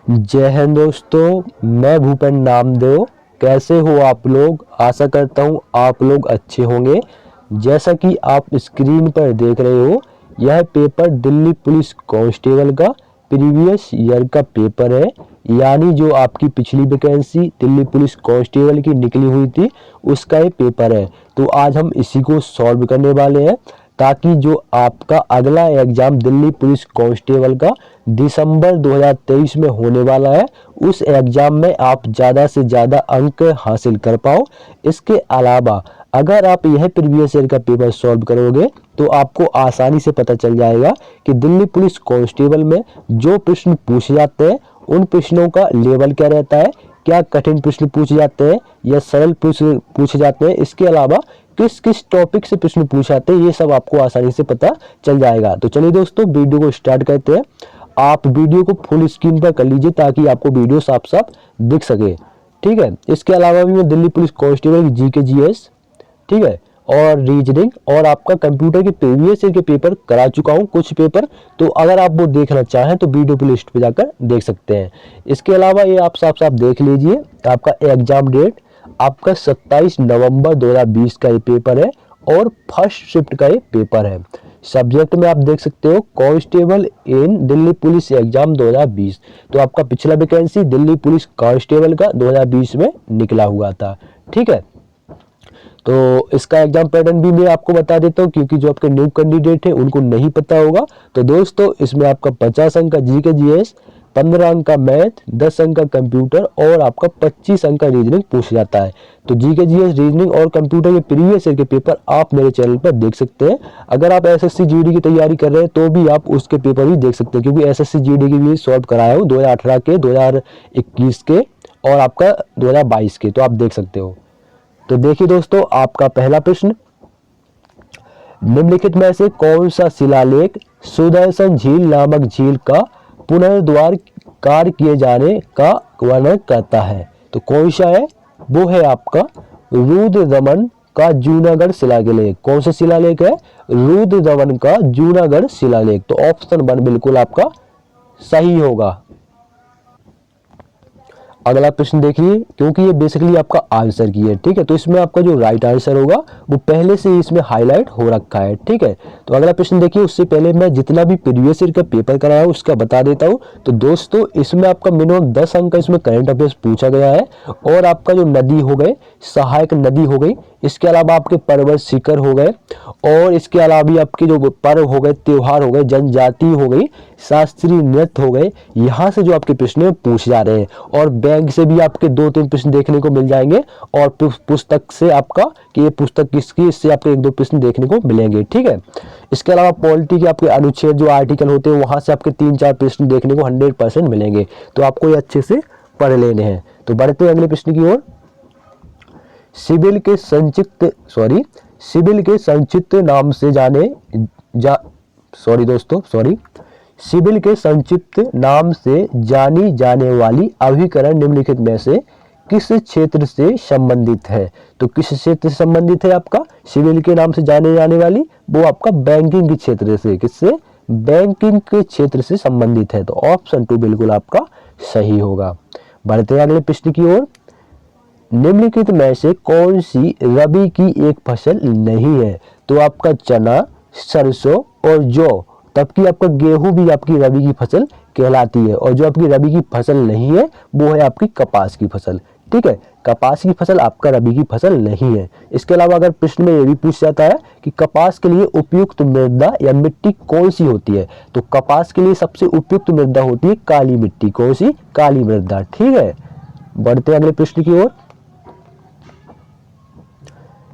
जय हिंद दोस्तों, मैं भूपेन नामदेव। कैसे हो आप लोग? आशा करता हूँ आप लोग अच्छे होंगे। जैसा कि आप स्क्रीन पर देख रहे हो, यह पेपर दिल्ली पुलिस कांस्टेबल का प्रीवियस ईयर का पेपर है। यानी जो आपकी पिछली वैकेंसी दिल्ली पुलिस कांस्टेबल की निकली हुई थी, उसका ये पेपर है। तो आज हम इसी को सॉल्व करने वाले हैं, ताकि जो आपका अगला एग्जाम दिल्ली पुलिस कांस्टेबल का दिसंबर 2023 में होने वाला है, उस एग्जाम में आप ज़्यादा से ज़्यादा अंक हासिल कर पाओ। इसके अलावा अगर आप यह प्रीवियस ईयर का पेपर सॉल्व करोगे तो आपको आसानी से पता चल जाएगा कि दिल्ली पुलिस कांस्टेबल में जो प्रश्न पूछे जाते हैं उन प्रश्नों का लेवल क्या रहता है, क्या कठिन प्रश्न पूछे जाते हैं या सरल प्रश्न पूछे जाते हैं, इसके अलावा किस किस टॉपिक से प्रश्न पूछे जाते हैं, ये सब आपको आसानी से पता चल जाएगा। तो चलिए दोस्तों, वीडियो को स्टार्ट करते हैं। आप वीडियो को फुल स्क्रीन पर कर लीजिए ताकि आपको वीडियो साफ साफ दिख सके। ठीक है। इसके अलावा भी मैं दिल्ली पुलिस कांस्टेबल की जीके जीएस, ठीक है, और रीजनिंग और आपका कंप्यूटर के प्रीवियस ईयर के पेपर करा चुका हूं कुछ पेपर। तो अगर आप वो देखना चाहें तो वीडियो प्लेलिस्ट पे जाकर देख सकते हैं। इसके अलावा ये आप साफ साफ देख लीजिए, आपका एग्जाम डेट आपका 27 नवंबर 2020 का ये पेपर है और फर्स्ट शिफ्ट का ये पेपर है। सब्जेक्ट में आप देख सकते हो कांस्टेबल इन दिल्ली पुलिस एग्जाम 2020। तो आपका पिछला वैकेंसी दिल्ली पुलिस कांस्टेबल का 2020 में निकला हुआ था। ठीक है। तो इसका एग्जाम पैटर्न भी मैं आपको बता देता हूँ, क्योंकि जो आपके न्यू कैंडिडेट है उनको नहीं पता होगा। तो दोस्तों, इसमें आपका 50 अंक का जीके जीएस, 15 अंक का मैथ, 10 अंक का कंप्यूटर और आपका 25 अंक का रीजनिंग पूछा जाता है। तो जीके जीएस, रीजनिंग और कंप्यूटर के प्रीवियस ईयर के पेपर आप मेरे चैनल पर देख सकते हैं। अगर आप एसएससी जीडी की तैयारी कर रहे हैं तो भी आप उसके पेपर भी देख सकते हैं, क्योंकि एसएससी जीडी की भी सॉल्व कराया हूँ 2018 के, 2021 के और आपका 2022 के। तो आप देख सकते हो। तो देखिए दोस्तों, आपका पहला प्रश्न, निम्नलिखित में से कौन सा शिलालेख सुदर्शन झील नामक झील का पुनर्द्वार कार्य किए जाने का वर्णन करता है? तो कौन सा है? वो है आपका रुद्र दमन का जूनागढ़ शिलालेख। कौन सा शिलालेख है? रुद्र दमन का जूनागढ़ शिलालेख। तो ऑप्शन 1 बिल्कुल आपका सही होगा। अगला प्रश्न देखिए, क्योंकि ये बेसिकली आपका आंसर की है। ठीक है। तो इसमें आपका जो राइट आंसर होगा वो पहले से ही इसमें हाईलाइट हो रखा है। ठीक है। तो अगला प्रश्न देखिए, उससे पहले मैं जितना भी प्रीवियस ईयर का पेपर कराया हूँ उसका बता देता हूँ। तो दोस्तों, इसमें आपका मिनिमम 10 अंक का इसमें करंट अफेयर्स पूछा गया है, और आपका जो नदी हो गए, सहायक नदी हो गई, इसके अलावा आपके पर्वत शिखर हो गए, और इसके अलावा भी आपके जो पर्व हो गए, त्योहार हो गए, जनजाति हो गई, शास्त्रीय नृत्य हो गए, यहाँ से जो आपके प्रश्न पूछे जा रहे हैं। और बैंक से भी आपके 2-3 प्रश्न देखने को मिल जाएंगे, और पुस्तक से आपका कि ये पुस्तक किसकी, इससे आपके 1-2 प्रश्न देखने को मिलेंगे। ठीक है। इसके अलावा पॉलिटी के आपके अनुच्छेद जो आर्टिकल होते हैं वहां से आपके 3-4 प्रश्न देखने को 100% मिलेंगे। तो आपको ये अच्छे से पढ़ लेने हैं। तो बढ़ते हैं अगले प्रश्न की ओर। सिविल के संक्षिप्त नाम से सिविल के संक्षिप्त नाम से जानी जाने वाली अभिकरण निम्नलिखित में से किस क्षेत्र से संबंधित है? तो किस क्षेत्र से संबंधित है आपका सिविल के नाम से जाने जाने वाली? वो आपका बैंकिंग के क्षेत्र से, किससे? बैंकिंग के क्षेत्र से संबंधित है। तो ऑप्शन 2 बिल्कुल आपका सही होगा। बढ़ते हैं अगले प्रश्न की ओर। निम्नलिखित में से कौन सी रबी की एक फसल नहीं है? तो आपका चना, सरसों और जौ, तबकि आपका गेहूं भी आपकी रबी की फसल कहलाती है। और जो आपकी रबी की फसल नहीं है वो है आपकी कपास की फसल। ठीक है। कपास की फसल आपका रबी की फसल नहीं है। इसके अलावा अगर प्रश्न में ये भी पूछ जाता है कि कपास के लिए उपयुक्त मृदा या मिट्टी कौन सी होती है, तो कपास के लिए सबसे उपयुक्त मृदा होती है काली मिट्टी। कौन सी? काली मृदा। ठीक है। बढ़ते हैं अगले प्रश्न की ओर।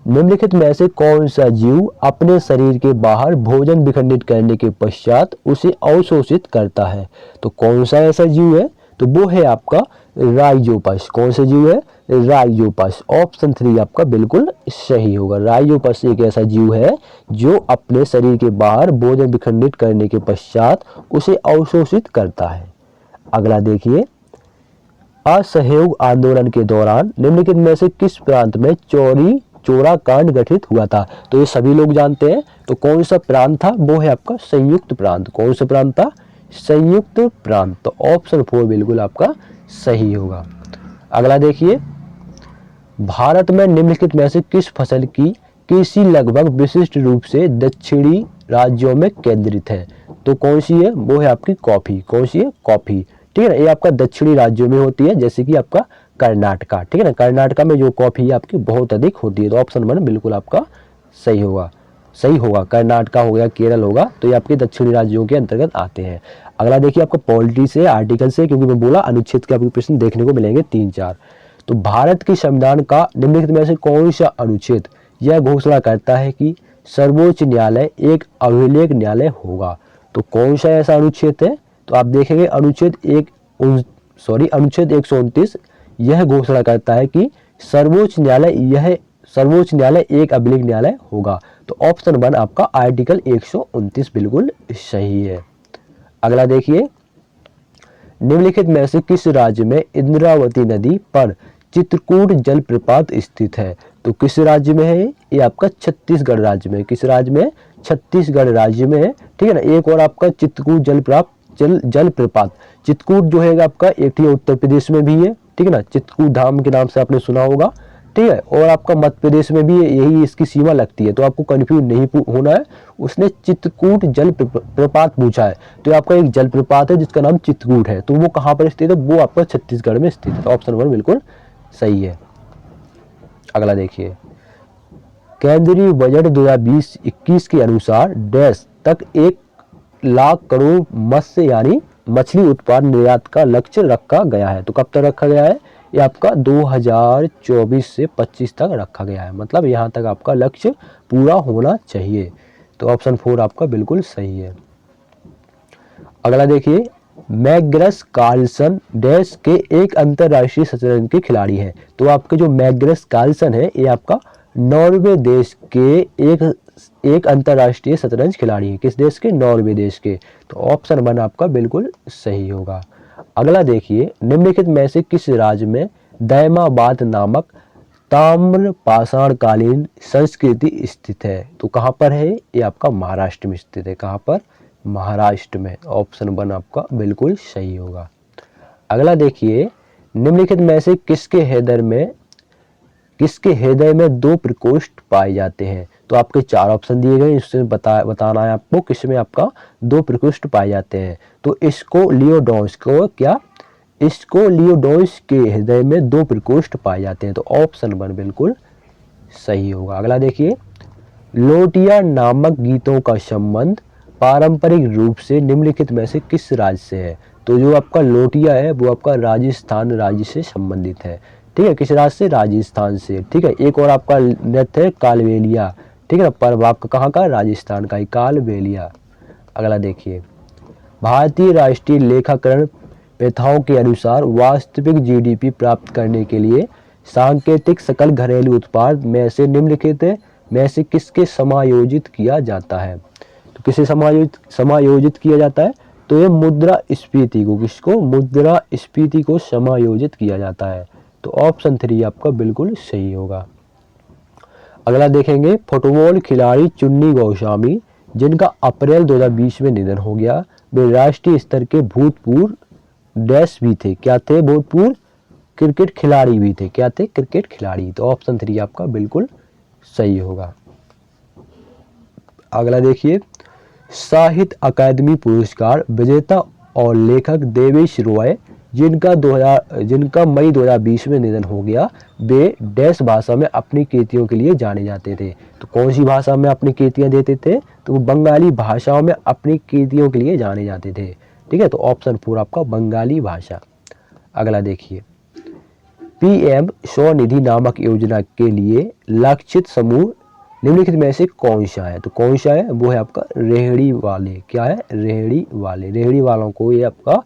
निम्नलिखित में से कौन सा जीव अपने शरीर के बाहर भोजन विखंडित करने के पश्चात उसे अवशोषित करता है? तो कौन सा ऐसा जीव है? तो वो है आपका राइजोपस। कौन सा जीव है? राइजोपस। ऑप्शन 3 आपका बिल्कुल सही होगा। राइजोपस एक ऐसा जीव है जो अपने शरीर के बाहर भोजन विखंडित करने के पश्चात उसे अवशोषित करता है। अगला देखिए, असहयोग आंदोलन के दौरान निम्नलिखित में से किस प्रांत में चोरा कांड गठित हुआ था? तो ये सभी लोग जानते हैं। तो कौन सा प्रांत था? वो है आपका संयुक्त प्रांत। कौन सा प्रांत था? संयुक्त प्रांत। तो ऑप्शन 4 बिल्कुल आपका सही होगा। अगला देखिए, भारत में निम्नलिखित में से किस फसल की कृषि लगभग विशिष्ट रूप से दक्षिणी राज्यों में केंद्रित है? तो कौन सी है? वो है आपकी कॉफी। कौन सी है? कॉफी। ठीक है ना, ये आपका दक्षिणी राज्यों में होती है, जैसे कि आपका कर्नाटका। ठीक है ना, कर्नाटका में जो कॉफी है आपकी बहुत अधिक होती है। तो ऑप्शन 1 बिल्कुल आपका सही होगा। सही होगा, कर्नाटका हो गया, केरल होगा, तो ये आपके दक्षिणी राज्यों के अंतर्गत आते हैं। अगला देखिए, आपका पॉलिटी से, आर्टिकल से, क्योंकि मैं बोला अनुच्छेद के आपके प्रश्न देखने को मिलेंगे 3-4। तो भारत के संविधान का निम्नलिखित में से कौन सा अनुच्छेद यह घोषणा करता है कि सर्वोच्च न्यायालय एक अभिलेख न्यायालय होगा? तो कौन सा ऐसा अनुच्छेद है? तो आप देखेंगे अनुच्छेद 129 यह घोषणा करता है कि सर्वोच्च न्यायालय एक अभिलेख न्यायालय होगा। तो ऑप्शन 1 आपका आर्टिकल 129 बिल्कुल सही है। अगला देखिए, निम्नलिखित में से किस राज्य में इंद्रावती नदी पर चित्रकूट जलप्रपात स्थित है? तो किस राज्य में है? ये आपका छत्तीसगढ़ राज्य में। किस राज्य में? छत्तीसगढ़ राज्य में है। ठीक है ना। एक और आपका चित्रकूट जलप्रपात, चित्रकूट जो है आपका एक उत्तर प्रदेश में भी है। ठीक है ना, चित्रकूट धाम के नाम से आपने सुना होगा। ठीक है, और आपका मध्य प्रदेश में भी यही इसकी सीमा लगती है, तो आपको कंफ्यूज नहीं होना है। उसने चित्रकूट जलप्रपात पूछा है, तो ये आपका एक जलप्रपात है जिसका नाम चित्रकूट है। तो वो कहाँ पर स्थित है? वो आपका छत्तीसगढ़ में स्थित है। तो ऑप्शन 1 बिल्कुल सही है। अगला देखिए, केंद्रीय बजट 2020-21 के अनुसार डैश तक 1 लाख करोड़ मत्स्य यानी मछली उत्पाद निर्यात का लक्ष्य रखा गया है? तो कब तक रखा गया है? ये आपका 2024 से 25 तक रखा गया है, मतलब यहाँ तक आपका लक्ष्य पूरा होना चाहिए। तो ऑप्शन 4 आपका बिल्कुल सही है। अगला देखिए, मैग्नस कार्लसन डैश के एक अंतरराष्ट्रीय शतरंज के खिलाड़ी हैं? तो आपके जो मैग्नस कार्लसन है ये आपका नॉर्वे देश के एक अंतरराष्ट्रीय शतरंज खिलाड़ी है। किस देश के? नॉर्वे देश के। तो ऑप्शन 1 आपका बिल्कुल सही होगा। अगला देखिए, निम्नलिखित में से किस राज्य में दैमाबाद नामक ताम्र पाषाणकालीन संस्कृति स्थित है? तो कहाँ पर है? ये आपका महाराष्ट्र में स्थित है। कहाँ पर? महाराष्ट्र में। ऑप्शन 1 आपका बिल्कुल सही होगा। अगला देखिए, निम्नलिखित में से किसके हृदय में 2 प्रकोष्ठ पाए जाते हैं? तो आपके 4 ऑप्शन दिए गए, इससे बताना है आपको किसमें आपका 2 प्रकोष्ठ पाए जाते हैं। तो स्कोलियोडोस के हृदय में 2 प्रकोष्ठ पाए जाते हैं। तो ऑप्शन 1 बिल्कुल सही होगा। अगला देखिए, लोटिया नामक गीतों का संबंध पारंपरिक रूप से निम्नलिखित में से किस राज्य से है? तो जो आपका लोटिया है वो आपका राजस्थान राज्य से संबंधित है। ठीक है, किस राज्य से? राजस्थान से। ठीक है, एक और आपका नृत्य है कालबेलिया। ठीक है ना, पर्व आपका कहाँ का? राजस्थान का ही, कालबेलिया। अगला देखिए, भारतीय राष्ट्रीय लेखाकरण प्रथाओं के अनुसार वास्तविक जीडीपी प्राप्त करने के लिए सांकेतिक सकल घरेलू उत्पाद में से निम्नलिखित में से किसके समायोजित किया जाता है? तो किसे समायोजित किया जाता है? तो ये मुद्रास्फीति को, किसको? मुद्रास्फीति को समायोजित किया जाता है। तो ऑप्शन 3 आपका बिल्कुल सही होगा। अगला देखेंगे, फुटबॉल खिलाड़ी चुन्नी गोस्वामी जिनका अप्रैल 2020 में निधन हो गया, वे राष्ट्रीय स्तर के भूतपूर्व डैश भी थे। क्या थे? भूतपूर्व क्रिकेट खिलाड़ी भी थे। क्या थे? क्रिकेट खिलाड़ी। तो ऑप्शन 3 आपका बिल्कुल सही होगा। अगला देखिए, साहित्य अकादमी पुरस्कार विजेता और लेखक देवेश रॉय जिनका मई 2020 में निधन हो गया, वे डैश भाषा में अपनी कृतियों के लिए जाने जाते थे। तो कौन सी भाषा में अपनी कृतियां देते थे? तो वो बंगाली भाषाओं में अपनी कृतियों के लिए जाने जाते थे। ठीक है, तो ऑप्शन 4 आपका बंगाली भाषा। अगला देखिए, पीएम स्वनिधि नामक योजना के लिए लक्षित समूह निम्नलिखित में से कौन सा है? तो कौन सा है? वो है आपका रेहड़ी वाले। क्या है? रेहड़ी वाले। रेहड़ी वालों को ये आपका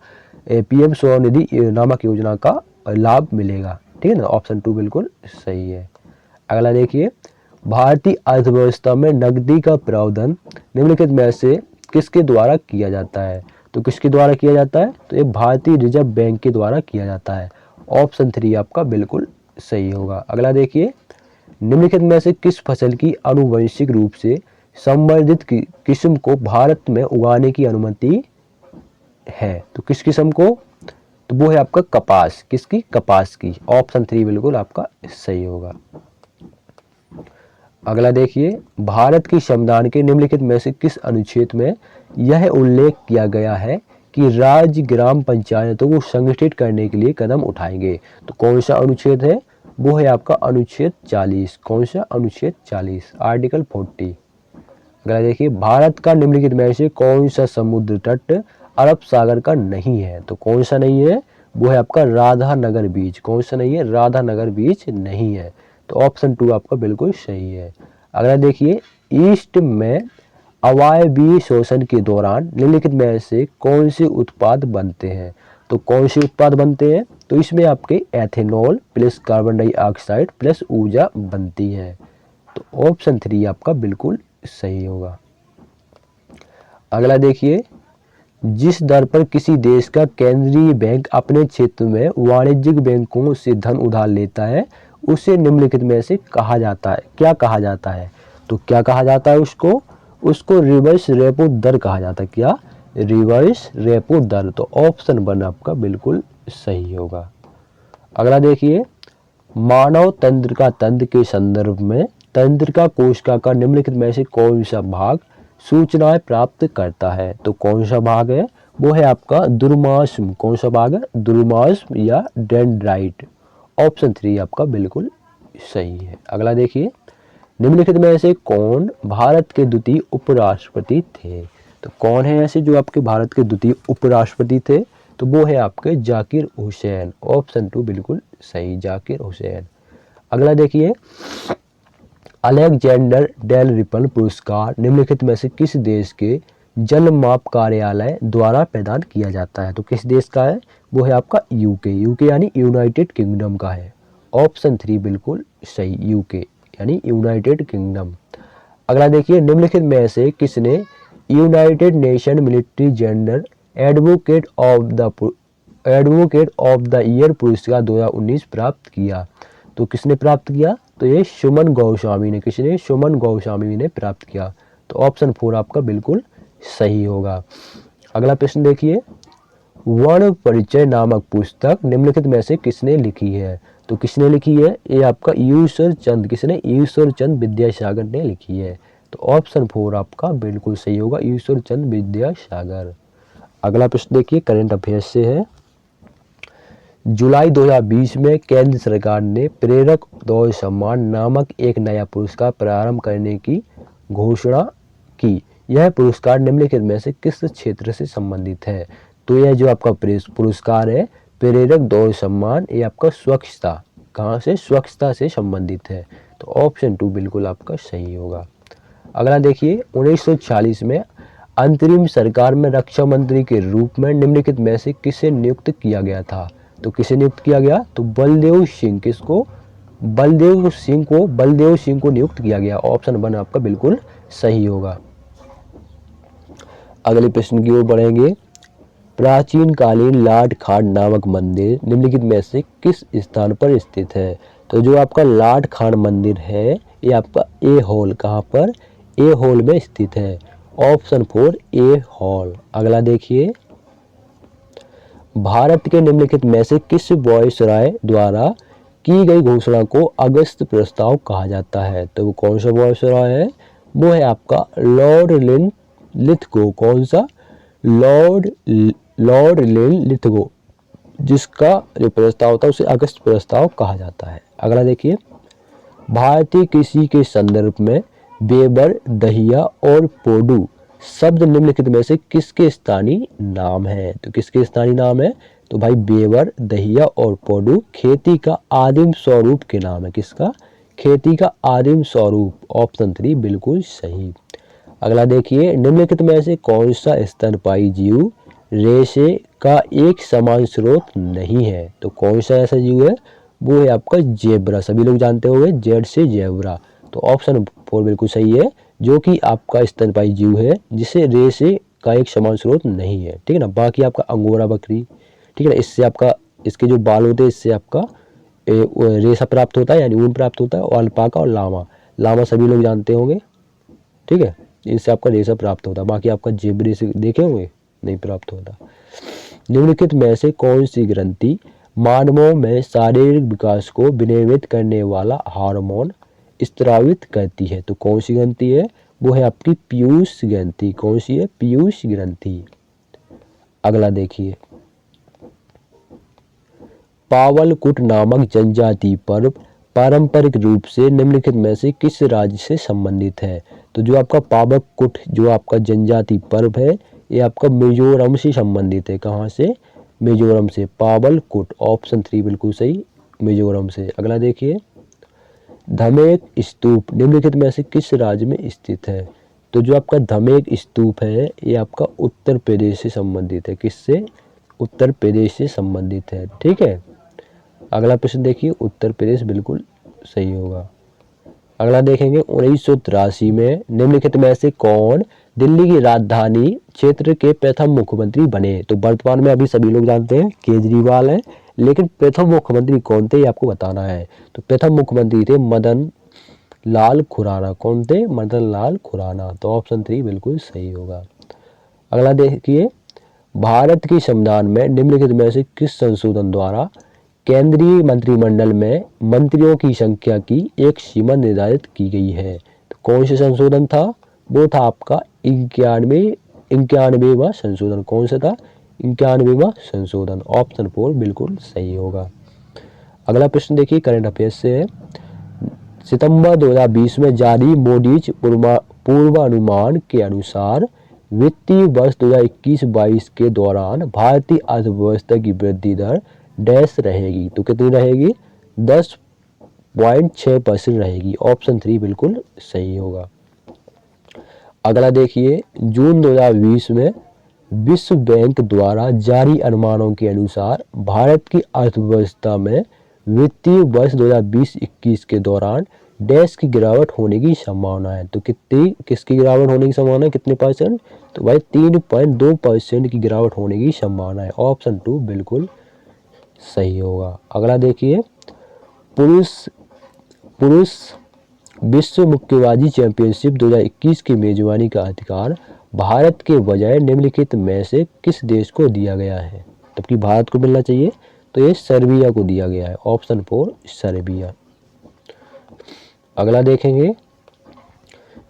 पीएम स्वनिधि नामक योजना का लाभ मिलेगा। ठीक है ना, ऑप्शन 2 बिल्कुल सही है। अगला देखिए, भारतीय अर्थव्यवस्था में नकदी का प्रावधान निम्नलिखित में से किसके द्वारा किया जाता है? तो किसके द्वारा किया जाता है? तो ये भारतीय रिजर्व बैंक के द्वारा किया जाता है। ऑप्शन 3 आपका बिल्कुल सही होगा। अगला देखिए, निम्नलिखित में से किस फसल की आनुवंशिक रूप से संवर्धित किस्म को भारत में उगाने की अनुमति है। तो किस किस्म को, तो वो है आपका कपास, किसकी, कपास की। ऑप्शन 3 बिल्कुल आपका सही होगा। अगला देखिए, भारत की संविधान के निम्नलिखित में से किस अनुच्छेद में यह उल्लेख किया गया है कि राज्य ग्राम पंचायतों को संगठित करने के लिए कदम उठाएंगे। तो कौन सा अनुच्छेद है, वो है आपका अनुच्छेद 40। कौन सा, अनुच्छेद 40, आर्टिकल 40। अगला देखिए, भारत का निम्नलिखित में से कौन सा समुद्र तट अरब सागर का नहीं है। तो कौन सा नहीं है, वो है आपका राधा नगर बीच। कौन सा नहीं है, राधा नगर बीच नहीं है। तो ऑप्शन 2 आपका बिल्कुल सही है। अगला देखिए, ईस्ट में अवायवीय शोषण के दौरान निम्नलिखित में से कौन से उत्पाद बनते हैं। तो कौन से उत्पाद बनते हैं, तो इसमें आपके ethanol plus carbon dioxide plus ऊर्जा बनती है। तो ऑप्शन 3 आपका बिल्कुल सही होगा। अगला देखिए, जिस दर पर किसी देश का केंद्रीय बैंक अपने क्षेत्र में वाणिज्यिक बैंकों से धन उधार लेता है, उसे निम्नलिखित में से कहा जाता है, क्या कहा जाता है। तो क्या कहा जाता है उसको, उसको रिवर्स रेपो दर कहा जाता है। क्या, रिवर्स रेपो दर। तो ऑप्शन 1 आपका बिल्कुल सही होगा। अगला देखिए, मानव तंत्रिका तंत्र के संदर्भ में तंत्रिका कोशिका का निम्नलिखित में से कौन सा भाग सूचनाएं प्राप्त करता है। तो कौन सा भाग है, वो है आपका दुर्मांस। कौन सा भाग है, दुर्मांस या डेंड्राइट। ऑप्शन 3 आपका बिल्कुल सही है। अगला देखिए, निम्नलिखित में से कौन भारत के द्वितीय उपराष्ट्रपति थे। तो कौन है ऐसे जो आपके भारत के द्वितीय उपराष्ट्रपति थे, तो वो है आपके जाकिर हुसैन। ऑप्शन 2 बिल्कुल सही, जाकिर हुसैन। अगला देखिए, अलेक्जेंडर डेल रिपन पुरस्कार निम्नलिखित में से किस देश के जल माप कार्यालय द्वारा प्रदान किया जाता है। तो किस देश का है, वो है आपका यूके। यूके यानी यूनाइटेड किंगडम का है। ऑप्शन 3 बिल्कुल सही, यूके यानी यूनाइटेड किंगडम। अगला देखिए, निम्नलिखित में से किसने United nation military gender advocate of the year पुरस्कार 2019 प्राप्त किया। तो किसने प्राप्त किया, तो ये सुमन गोस्वामी ने। किसने, सुमन गोस्वामी ने प्राप्त किया। तो ऑप्शन 4 आपका बिल्कुल सही होगा। अगला प्रश्न देखिए, वर्ण परिचय नामक पुस्तक निम्नलिखित में से किसने लिखी है। तो किसने लिखी है, ये आपका ईश्वर चंद, किसने, ईश्वर चंद विद्यासागर ने लिखी है। तो ऑप्शन 4 आपका बिल्कुल सही होगा, ईश्वर चंद विद्यासागर। अगला प्रश्न देखिए, करंट अफेयर्स से है। जुलाई 2020 में केंद्र सरकार ने प्रेरक दौड़ सम्मान नामक एक नया पुरस्कार प्रारंभ करने की घोषणा की। यह पुरस्कार निम्नलिखित में से किस क्षेत्र से संबंधित है। तो यह जो आपका पुरस्कार है प्रेरक दौड़ सम्मान, ये आपका स्वच्छता, कहाँ से, स्वच्छता से संबंधित है। तो ऑप्शन 2 बिल्कुल आपका सही होगा। अगला देखिए, 1940 में अंतरिम सरकार में रक्षा मंत्री के रूप में निम्नलिखित में से किसे नियुक्त किया गया था। तो किसे नियुक्त किया गया, तो बलदेव सिंह। किसको, बलदेव सिंह को नियुक्त किया गया। ऑप्शन 1 आपका बिल्कुल सही होगा। अगले प्रश्न की ओर बढ़ेंगे। प्राचीन कालीन लाट खाट नामक मंदिर निम्नलिखित में से किस स्थान पर स्थित है। तो जो आपका लाट खाट मंदिर है, ये आपका ए हॉल, कहाँ पर, ए हॉल में स्थित है। ऑप्शन 4 ए हॉल। अगला देखिए, भारत के निम्नलिखित में से किस वायसराय द्वारा की गई घोषणा को अगस्त प्रस्ताव कहा जाता है। तो वो कौन सा वायसराय है, वो है आपका लॉर्ड लिथगो। कौन सा, लॉर्ड लिथगो, जिसका जो प्रस्ताव था उसे अगस्त प्रस्ताव कहा जाता है। अगला देखिए, भारतीय कृषि के संदर्भ में बेबर, दहिया और पोडू शब्द निम्नलिखित में से किसके स्थानीय नाम है। तो किसके स्थानीय नाम है, तो भाई बेबर, दहिया और पोडू खेती का आदिम स्वरूप के नाम है। किसका, खेती का आदिम स्वरूप। ऑप्शन 3 बिल्कुल सही। अगला देखिए, निम्नलिखित में से कौन सा स्तनपायी जीव रेशे का एक समान स्रोत नहीं है। तो कौन सा ऐसा जीव है, वो है आपका जेब्रा। सभी लोग जानते होंगे, जेड से जेब्रा। तो ऑप्शन 4 बिल्कुल सही है, जो कि आपका स्तनपायी जीव है जिसे रेशे का एक समान स्रोत नहीं है। ठीक है ना। बाकी आपका अंगोरा बकरी, ठीक है ना, इससे आपका, इसके जो बाल होते हैं इससे आपका रेशा प्राप्त होता है, यानी ऊन प्राप्त होता है। और अल्पाका और लामा सभी लोग जानते होंगे, ठीक है, इनसे आपका रेशा प्राप्त होता है। बाकी आपका जेब्रे से देखे होंगे नहीं प्राप्त होता। निम्नलिखित में से कौन सी ग्रंथि मानवों में शारीरिक विकास को विनियमित करने वाला हार्मोन स्रावित करती है? तो कौन सी ग्रंथि है? वो है आपकी पीयूष ग्रंथि। कौन सी है? पीयूष ग्रंथि। अगला देखिए, पावलकुट नामक जनजाति पर्व पारंपरिक रूप से निम्नलिखित में से किस राज्य से संबंधित है? तो जो आपका पावलकुट जो आपका जनजाति पर्व है ये आपका मिजोरम से संबंधित है। कहाँ से? मिजोरम से। पावलकुट, ऑप्शन 3 बिल्कुल सही, मिजोरम से। अगला देखिए, धमेक स्तूप निम्नलिखित में से किस राज्य में स्थित है? तो जो आपका धमेक स्तूप है ये आपका उत्तर प्रदेश से संबंधित है। किससे? उत्तर प्रदेश से संबंधित है। ठीक है। अगला प्रश्न देखिए, उत्तर प्रदेश बिल्कुल सही होगा। अगला देखेंगे, 1983 में निम्नलिखित में से कौन दिल्ली की राजधानी क्षेत्र के प्रथम मुख्यमंत्री बने? तो वर्तमान में अभी सभी लोग जानते हैं केजरीवाल है, लेकिन प्रथम मुख्यमंत्री कौन थे ये आपको बताना है। तो प्रथम मुख्यमंत्री थे मदन लाल खुराना। कौन थे? मदन लाल खुराना। तो ऑप्शन 3 बिल्कुल सही होगा। अगला देखिए, भारत के संविधान में निम्नलिखित में से किस संशोधन द्वारा केंद्रीय मंत्रिमंडल में मंत्रियों की संख्या की एक सीमा निर्धारित की गई है? तो कौन सा संशोधन था? वो था आपका 91वां संशोधन। कौन सा था? 91वां संशोधन। ऑप्शन 4 बिल्कुल सही होगा। अगला प्रश्न देखिए, करंट अफेयर्स से है। सितंबर 2020 में जारी मोडीज पूर्वानुमान के अनुसार वित्तीय वर्ष 2021-22 के दौरान भारतीय अर्थव्यवस्था की वृद्धि दर डैश रहेगी? तो कितनी रहेगी? 10.6% रहेगी। ऑप्शन 3 बिल्कुल सही होगा। अगला देखिए, जून 2020 में विश्व बैंक द्वारा जारी अनुमानों के अनुसार भारत की अर्थव्यवस्था में वित्तीय वर्ष 2020-21 के दौरान डैश की गिरावट होने की संभावना है। तो किसकी गिरावट होने की संभावना है? कितने %? तो भाई 3.2% की गिरावट होने की संभावना है। ऑप्शन 2 बिल्कुल सही होगा। अगला देखिए, पुरुष विश्व मुक्केबाजी चैंपियनशिप 2021 की मेजबानी का अधिकार भारत के बजाय निम्नलिखित में से किस देश को दिया गया है? जबकि भारत को मिलना चाहिए, तो ये सर्बिया को दिया गया है। Option 4 Serbia. अगला देखेंगे,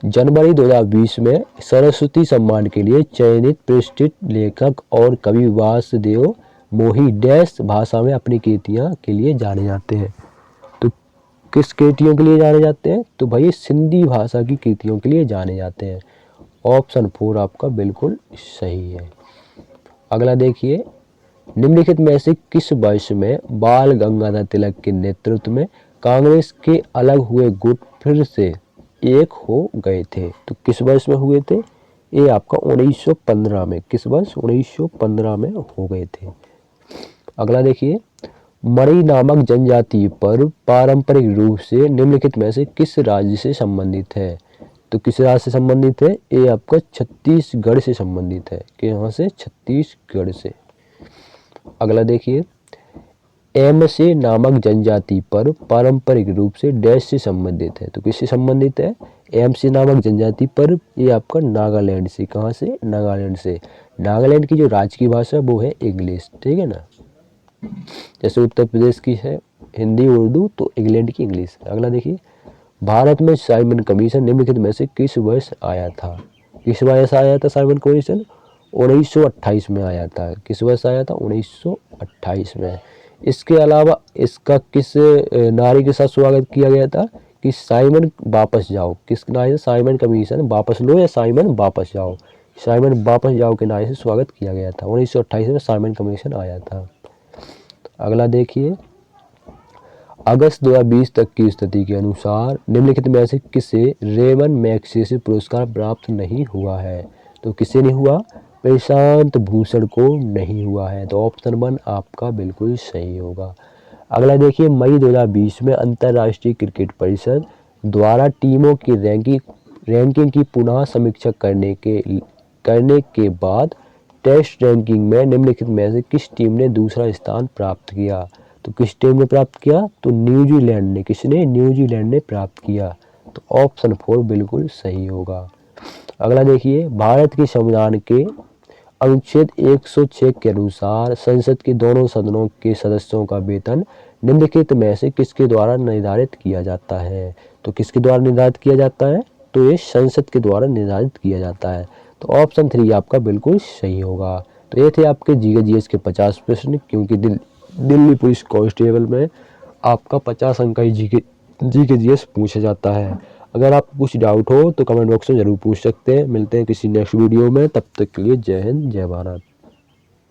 जनवरी 2020 में सरस्वती सम्मान के लिए चयनित प्रतिष्ठित लेखक और कवि वासुदेव मोही डैश भाषा में अपनी कृतियां के लिए जाने जाते हैं? तो किस कृतियों के लिए जाने जाते हैं? तो भाई सिंधी भाषा की कृतियों के लिए जाने जाते हैं। ऑप्शन 4 आपका बिल्कुल सही है। अगला देखिए, निम्नलिखित में से किस वर्ष में बाल गंगाधर तिलक के नेतृत्व में कांग्रेस के अलग हुए गुट फिर से एक हो गए थे? तो किस वर्ष में हुए थे? ये आपका 1915 में। किस वर्ष? 1915 में हो गए थे। अगला देखिए, मणि नामक जनजातीय पर्व पारंपरिक रूप से निम्नलिखित में से किस राज्य से संबंधित है? तो किस राज्य से संबंधित है? ये आपका छत्तीसगढ़ से संबंधित है। कि यहाँ से? छत्तीसगढ़ से। अगला देखिए, एमसे नामक जनजाति पर्व पारंपरिक रूप से डैश से संबंधित है? तो किससे संबंधित है? एमसे नामक जनजाति पर्व ये आपका नागालैंड से। कहाँ से? नागालैंड से। नागालैंड की जो राज्य की भाषा वो है इंग्लिश। ठीक है ना, जैसे उत्तर प्रदेश की है हिंदी उर्दू, तो इंग्लैंड की इंग्लिश। अगला देखिए, भारत में साइमन कमीशन निम्नलिखित में से किस वर्ष आया था? किस वर्ष आया था साइमन कमीशन? 1928 में आया था। किस वर्ष आया था? 1928 में। इसके अलावा इसका किस नारे के साथ स्वागत किया गया था? कि साइमन वापस जाओ। किस नारे से? साइमन कमीशन वापस लो या साइमन वापस जाओ। साइमन वापस जाओ के नारे से स्वागत किया गया था। 1928 में साइमन कमीशन आया था। अगला देखिए, अगस्त 2020 तक की स्थिति के अनुसार निम्नलिखित में से किसे रेमन मैग्सेसे पुरस्कार प्राप्त नहीं हुआ है? तो किसे नहीं हुआ? प्रशांत भूषण को नहीं हुआ है। तो ऑप्शन 1 आपका बिल्कुल सही होगा। अगला देखिए, मई 2020 में अंतर्राष्ट्रीय क्रिकेट परिषद द्वारा टीमों की रैंकिंग की पुनः समीक्षा करने के बाद टेस्ट रैंकिंग में निम्नलिखित में से किस टीम ने दूसरा स्थान प्राप्त किया? तो किस टीम ने प्राप्त किया? तो न्यूजीलैंड ने। किसने? न्यूजीलैंड ने प्राप्त किया। तो ऑप्शन 4 बिल्कुल सही होगा। अगला देखिए, भारत के संविधान के अनुच्छेद 106 के अनुसार संसद के दोनों सदनों के सदस्यों का वेतन निम्नलिखित में से किसके द्वारा निर्धारित किया जाता है? तो किसके द्वारा निर्धारित किया जाता है? तो ये संसद के द्वारा निर्धारित किया जाता है। तो ऑप्शन 3 आपका बिल्कुल सही होगा। तो ये थे आपके जीके के 50 प्रश्न, क्योंकि दिल्ली पुलिस कांस्टेबल में आपका 50 अंक का ही जीके पूछा जाता है। अगर आपको कुछ डाउट हो तो कमेंट बॉक्स में ज़रूर पूछ सकते हैं। मिलते हैं किसी नेक्स्ट वीडियो में, तब तक के लिए जय हिंद जय भारत।